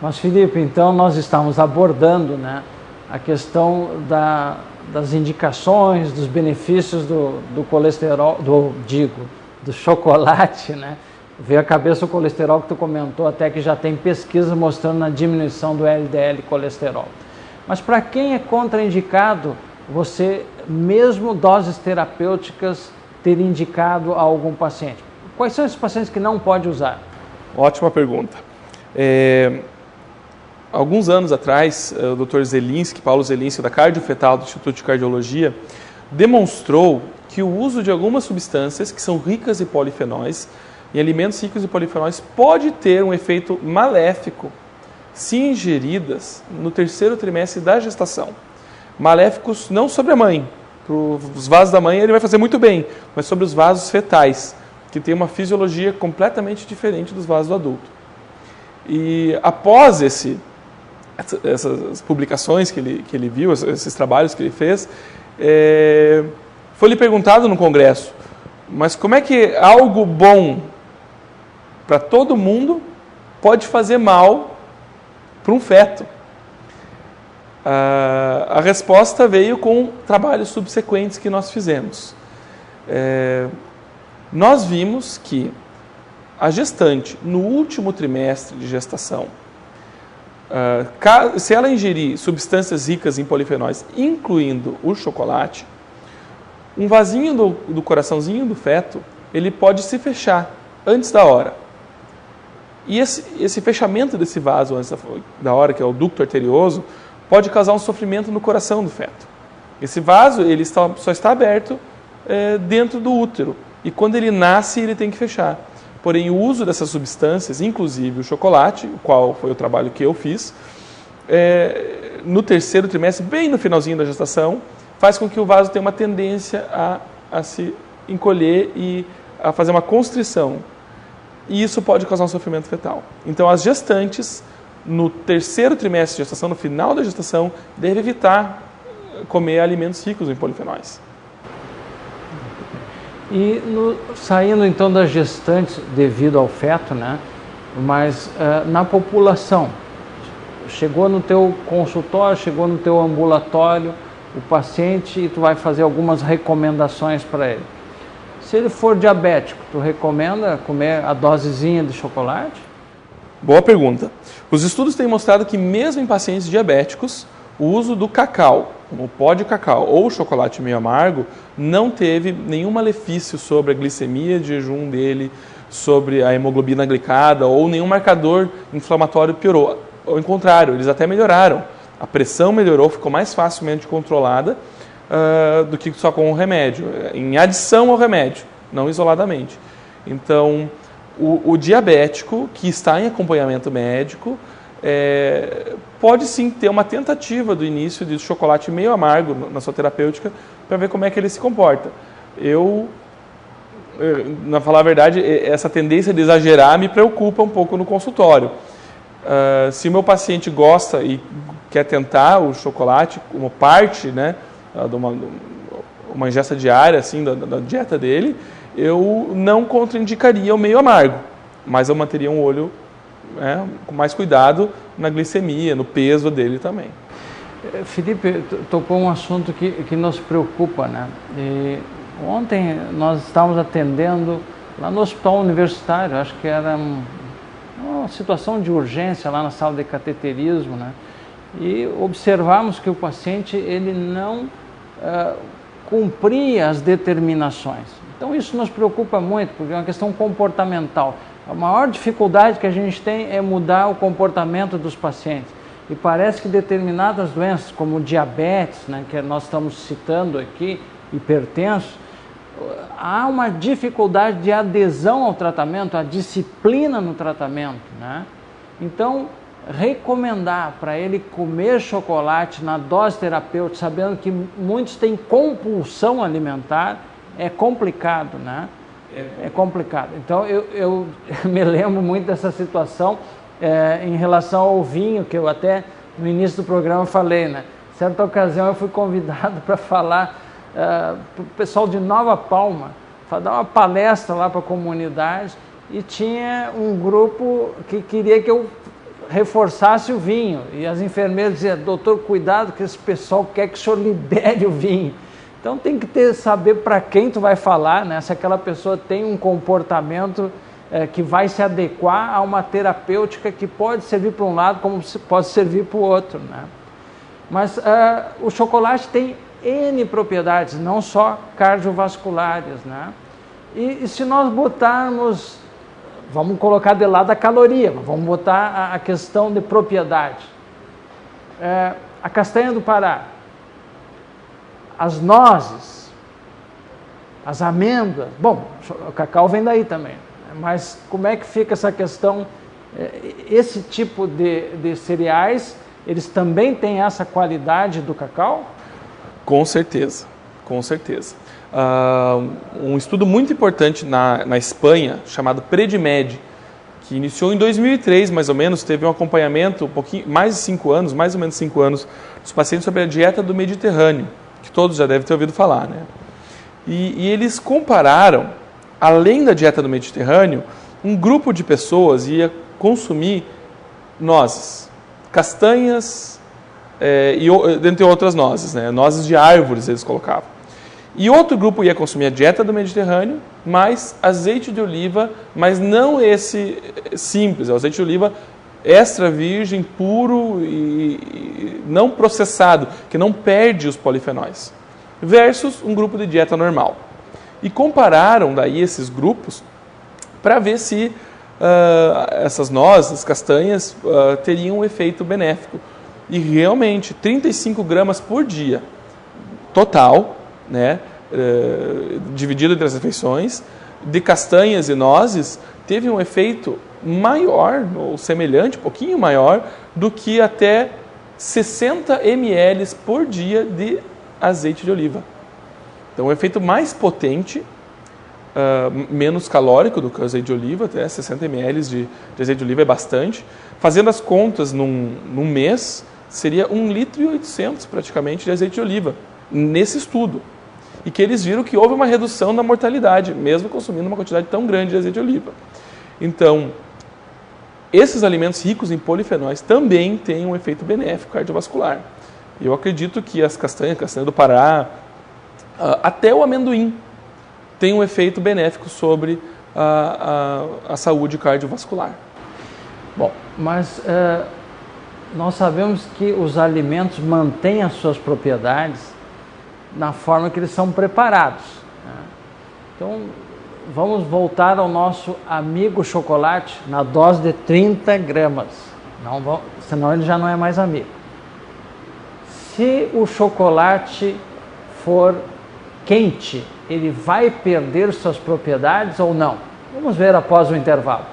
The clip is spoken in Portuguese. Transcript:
Mas, Felipe, então nós estamos abordando, né, a questão das indicações, dos benefícios do colesterol, do chocolate, né? Veio à cabeça o colesterol que tu comentou, até que já tem pesquisa mostrando a diminuição do LDL colesterol. Mas para quem é contraindicado, você, mesmo doses terapêuticas, ter indicado a algum paciente? Quais são esses pacientes que não pode usar? Ótima pergunta. Alguns anos atrás, o Dr. Zelinski, Paulo Zelinski, da Cardiofetal do Instituto de Cardiologia, demonstrou que o uso de algumas substâncias que são ricas em polifenóis, em alimentos ricos em polifenóis, pode ter um efeito maléfico se ingeridas no terceiro trimestre da gestação. Maléficos não sobre a mãe, para os vasos da mãe ele vai fazer muito bem, mas sobre os vasos fetais, que tem uma fisiologia completamente diferente dos vasos do adulto. E após essas publicações que ele viu, esses trabalhos que ele fez, foi-lhe perguntado no congresso, mas como é que algo bom para todo mundo pode fazer mal para um feto? A resposta veio com trabalhos subsequentes que nós fizemos. Nós vimos que a gestante, no último trimestre de gestação, se ela ingerir substâncias ricas em polifenóis, incluindo o chocolate, um vasinho do coraçãozinho do feto, ele pode se fechar antes da hora. E esse fechamento desse vaso antes da hora, que é o ducto arterioso, pode causar um sofrimento no coração do feto. Esse vaso ele só está aberto dentro do útero. E quando ele nasce, ele tem que fechar. Porém, o uso dessas substâncias, inclusive o chocolate, o qual foi o trabalho que eu fiz, no terceiro trimestre, bem no finalzinho da gestação, faz com que o vaso tenha uma tendência a se encolher e a fazer uma constrição. E isso pode causar um sofrimento fetal. Então, as gestantes, no terceiro trimestre de gestação, no final da gestação, devem evitar comer alimentos ricos em polifenóis. E saindo então das gestantes devido ao feto, né? Mas na população, chegou no teu consultório, chegou no teu ambulatório, o paciente, e tu vai fazer algumas recomendações para ele. Se ele for diabético, tu recomenda comer a dosezinha de chocolate? Boa pergunta. Os estudos têm mostrado que mesmo em pacientes diabéticos, o uso do cacau, como o pó de cacau ou chocolate meio amargo, não teve nenhum malefício sobre a glicemia de jejum dele, sobre a hemoglobina glicada ou nenhum marcador inflamatório piorou. Ao contrário, eles até melhoraram. A pressão melhorou, ficou mais facilmente controlada do que só com o remédio, em adição ao remédio, não isoladamente. Então, o diabético que está em acompanhamento médico pode sim ter uma tentativa do início de chocolate meio amargo na sua terapêutica para ver como é que ele se comporta. Na falar a verdade, essa tendência de exagerar me preocupa um pouco no consultório. Se o meu paciente gosta e quer tentar o chocolate como parte, né, de uma ingesta diária assim, da dieta dele, eu não contraindicaria o meio amargo, mas eu manteria um olho com mais cuidado na glicemia, no peso dele também. Felipe, tocou um assunto que nos preocupa, né? E ontem nós estávamos atendendo lá no hospital universitário, acho que era uma situação de urgência lá na sala de cateterismo, né? E observamos que o paciente ele não cumpria as determinações. Então isso nos preocupa muito, porque é uma questão comportamental. A maior dificuldade que a gente tem é mudar o comportamento dos pacientes. E parece que determinadas doenças, como diabetes, né, que nós estamos citando aqui, hipertenso, há uma dificuldade de adesão ao tratamento, a disciplina no tratamento, né? Então, recomendar para ele comer chocolate na dose terapêutica, sabendo que muitos têm compulsão alimentar, é complicado, né? É complicado. Então, eu me lembro muito dessa situação em relação ao vinho, que eu até no início do programa falei, né? Certa ocasião eu fui convidado para falar para o pessoal de Nova Palma, para dar uma palestra lá para a comunidade, e tinha um grupo que queria que eu reforçasse o vinho. E as enfermeiras diziam, doutor, cuidado que esse pessoal quer que o senhor libere o vinho. Então tem que saber para quem tu vai falar, né? Se aquela pessoa tem um comportamento que vai se adequar a uma terapêutica que pode servir para um lado como pode servir para o outro, né? Mas o chocolate tem N propriedades, não só cardiovasculares, né? E se nós botarmos, vamos colocar de lado a caloria, mas vamos botar a questão de propriedade. A castanha do Pará, as nozes, as amêndoas, bom, o cacau vem daí também, mas como é que fica essa questão? Esse tipo de cereais, eles também têm essa qualidade do cacau? Com certeza, com certeza. Um estudo muito importante na Espanha, chamado Predimed, que iniciou em 2003, mais ou menos, teve um acompanhamento, um pouquinho, mais de 5 anos, mais ou menos 5 anos, dos pacientes sobre a dieta do Mediterrâneo, que todos já devem ter ouvido falar, né? E eles compararam, além da dieta do Mediterrâneo, um grupo de pessoas ia consumir nozes, castanhas, dentre outras nozes, né? Nozes de árvores eles colocavam. E outro grupo ia consumir a dieta do Mediterrâneo, mais azeite de oliva, mas não esse simples, é o azeite de oliva extra virgem, puro e não processado, que não perde os polifenóis, versus um grupo de dieta normal. E compararam daí esses grupos para ver se essas nozes, castanhas, teriam um efeito benéfico. E realmente, 35 gramas por dia, total, né, dividido entre as refeições, de castanhas e nozes, teve um efeito maior, ou semelhante, um pouquinho maior, do que até 60 ml por dia de azeite de oliva. Então, o efeito mais potente, menos calórico do que o azeite de oliva, até 60 ml de azeite de oliva é bastante. Fazendo as contas num mês, seria 1,8 litros praticamente de azeite de oliva, nesse estudo. E que eles viram que houve uma redução da mortalidade, mesmo consumindo uma quantidade tão grande de azeite de oliva. Então, esses alimentos ricos em polifenóis também têm um efeito benéfico cardiovascular. Eu acredito que as castanha do Pará, até o amendoim, tem um efeito benéfico sobre a saúde cardiovascular. Bom, mas nós sabemos que os alimentos mantêm as suas propriedades na forma que eles são preparados, né? Então, vamos voltar ao nosso amigo chocolate na dose de 30 gramas. Senão ele já não é mais amigo. Se o chocolate for quente, ele vai perder suas propriedades ou não? Vamos ver após o intervalo.